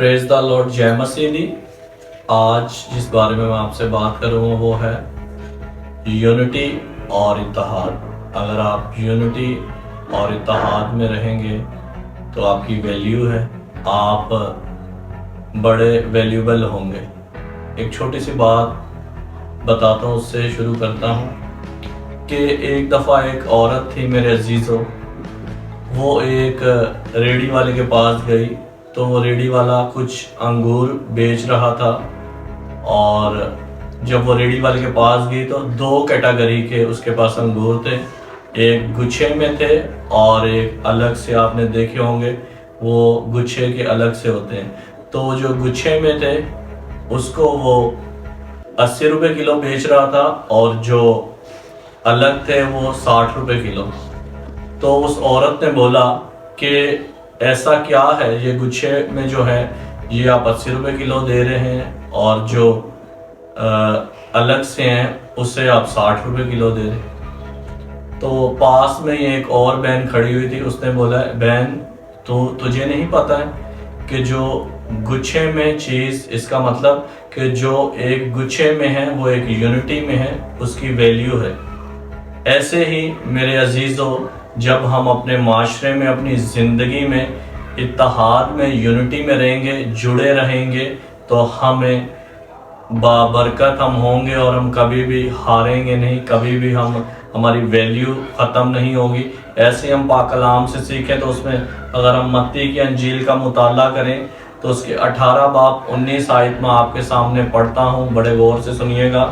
Praise the Lord, जय मसीह दी। आज जिस बारे में मैं आपसे बात करूँगा वो है यूनिटी और इत्तेहाद। अगर आप यूनिटी और इत्तेहाद में रहेंगे तो आपकी वैल्यू है, आप बड़े वैल्यूबल होंगे। एक छोटी सी बात बताता हूँ, उससे शुरू करता हूँ कि एक दफ़ा एक औरत थी मेरे अजीज़ों, वो एक रेडी वाले के पास गई तो वो रेडी वाला कुछ अंगूर बेच रहा था। और जब वो रेडी वाले के पास गई तो दो कैटेगरी के उसके पास अंगूर थे, एक गुच्छे में थे और एक अलग से। आपने देखे होंगे वो गुच्छे के अलग से होते हैं। तो जो गुच्छे में थे उसको वो 80 रुपये किलो बेच रहा था और जो अलग थे वो 60 रुपये किलो। तो उस औरत ने बोला कि ऐसा क्या है, ये गुच्छे में जो है ये आप 80 रुपये किलो दे रहे हैं और जो अलग से हैं उससे आप 60 रुपये किलो दे रहे हैं। तो पास में ही एक और बहन खड़ी हुई थी, उसने बोला, बहन तुझे नहीं पता है कि जो गुच्छे में चीज़, इसका मतलब कि जो एक गुच्छे में है वो एक यूनिटी में है, उसकी वैल्यू है। ऐसे ही मेरे अजीज़ों, जब हम अपने माशरे में, अपनी ज़िंदगी में इत्तेहाद में, यूनिटी में रहेंगे, जुड़े रहेंगे, तो हमें बाबरकत हम होंगे और हम कभी भी हारेंगे नहीं, कभी भी हमारी वैल्यू ख़त्म नहीं होगी। ऐसे हम पाक कलाम से सीखें तो उसमें अगर हम मत्ती की अंजील का मुताला करें तो उसके 18 बाब 19 आयत में आपके सामने पढ़ता हूँ, बड़े गौर से सुनिएगा।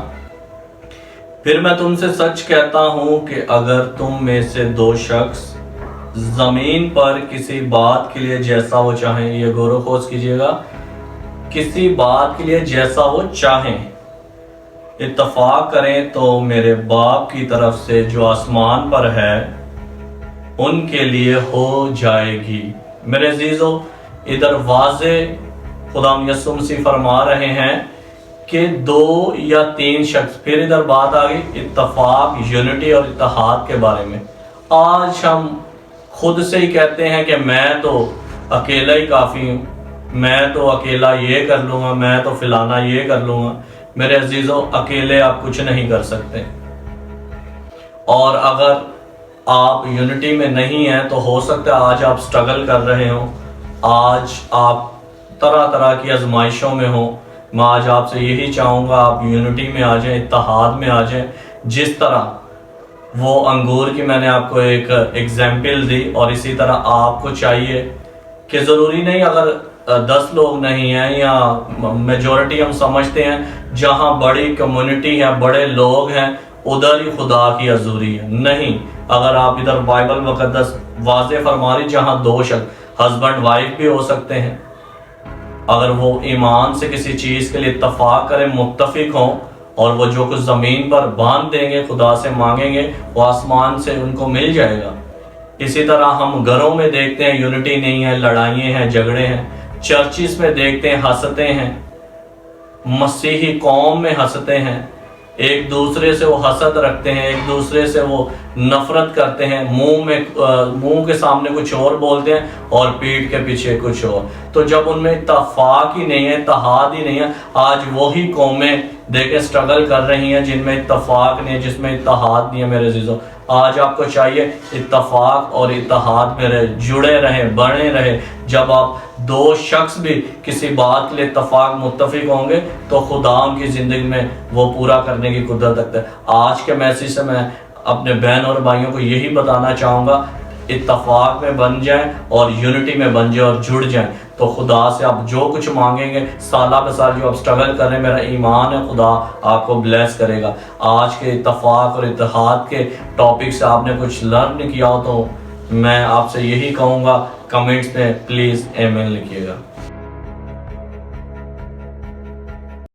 फिर मैं तुमसे सच कहता हूँ कि अगर तुम में से दो शख्स ज़मीन पर किसी बात के लिए जैसा वो चाहें, ये गौर खोज कीजिएगा, किसी बात के लिए जैसा वो चाहें, इत्तफाक करें तो मेरे बाप की तरफ से जो आसमान पर है उनके लिए हो जाएगी। मेरे अजीज़ों, इधर वाज़े खुदा यसुम मसीह फरमा रहे हैं कि 2 या 3 शख्स, फिर इधर बात आ गई इत्तफाक, यूनिटी और इत्तेहाद के बारे में। आज हम खुद से ही कहते हैं कि मैं तो अकेला ही काफ़ी हूँ, मैं तो अकेला ये कर लूँगा, मैं तो फिलाना ये कर लूँगा। मेरे अजीज़ों, अकेले आप कुछ नहीं कर सकते। और अगर आप यूनिटी में नहीं हैं तो हो सकता है आज आप स्ट्रगल कर रहे हो, आज आप तरह तरह की आजमाइशों में हो। मैं आज आपसे यही चाहूँगा, आप यूनिटी में आ जाएं, इत्तेहाद में आ जाएं। जिस तरह वो अंगूर की मैंने आपको एक एग्जाम्पल दी, और इसी तरह आपको चाहिए कि ज़रूरी नहीं अगर 10 लोग नहीं हैं या मेजॉरिटी हम समझते हैं जहाँ बड़ी कम्युनिटी है, बड़े लोग हैं, उधर ही खुदा की हजूरी है। नहीं, अगर आप इधर बाइबल मुकद्दस वाज़े फरमा रही जहाँ 2 शख्स, हस्बैंड वाइफ भी हो सकते हैं, अगर वो ईमान से किसी चीज़ के लिए इत्तफाक करें, मुत्तफिक हों, और वो जो कुछ ज़मीन पर बांध देंगे, खुदा से मांगेंगे, वो आसमान से उनको मिल जाएगा। इसी तरह हम घरों में देखते हैं यूनिटी नहीं है, लड़ाइयाँ हैं, झगड़े हैं। चर्चिस में देखते हैं हंसते हैं, मसीही कौम में हंसते हैं, एक दूसरे से वो हसद रखते हैं, एक दूसरे से वो नफरत करते हैं, मुंह के सामने कुछ और बोलते हैं और पीठ के पीछे कुछ और। तो जब उनमें इत्तेफाक ही नहीं है, इत्तेहाद ही नहीं है, आज वही कौमें देखें स्ट्रगल कर रही हैं जिनमें इत्तेफाक नहीं है, जिसमें इत्तेहाद नहीं है। मेरे अजीज़ों, आज आपको चाहिए इत्तेफाक और इत्तेहाद में जुड़े रहें, बने रहें। जब आप 2 शख्स भी किसी बात के लिए इत्तेफाक, मुत्तफिक होंगे तो खुदा उनकी ज़िंदगी में वो पूरा करने की कुदरत रखता है। आज के मैसेज से मैं अपने बहन और भाइयों को यही बताना चाहूँगा, इत्तेफाक में बन जाएं और यूनिटी में बन जाएं और जुड़ जाएं, तो खुदा से आप जो कुछ मांगेंगे, साला पे साल जो आप स्ट्रगल कर रहे हैं, मेरा ईमान है खुदा आपको ब्लेस करेगा। आज के इत्तेफाक और इत्तेहाद के टॉपिक से आपने कुछ लर्न किया हो तो मैं आपसे यही कहूँगा, कमेंट्स में प्लीज़ आमीन लिखिएगा।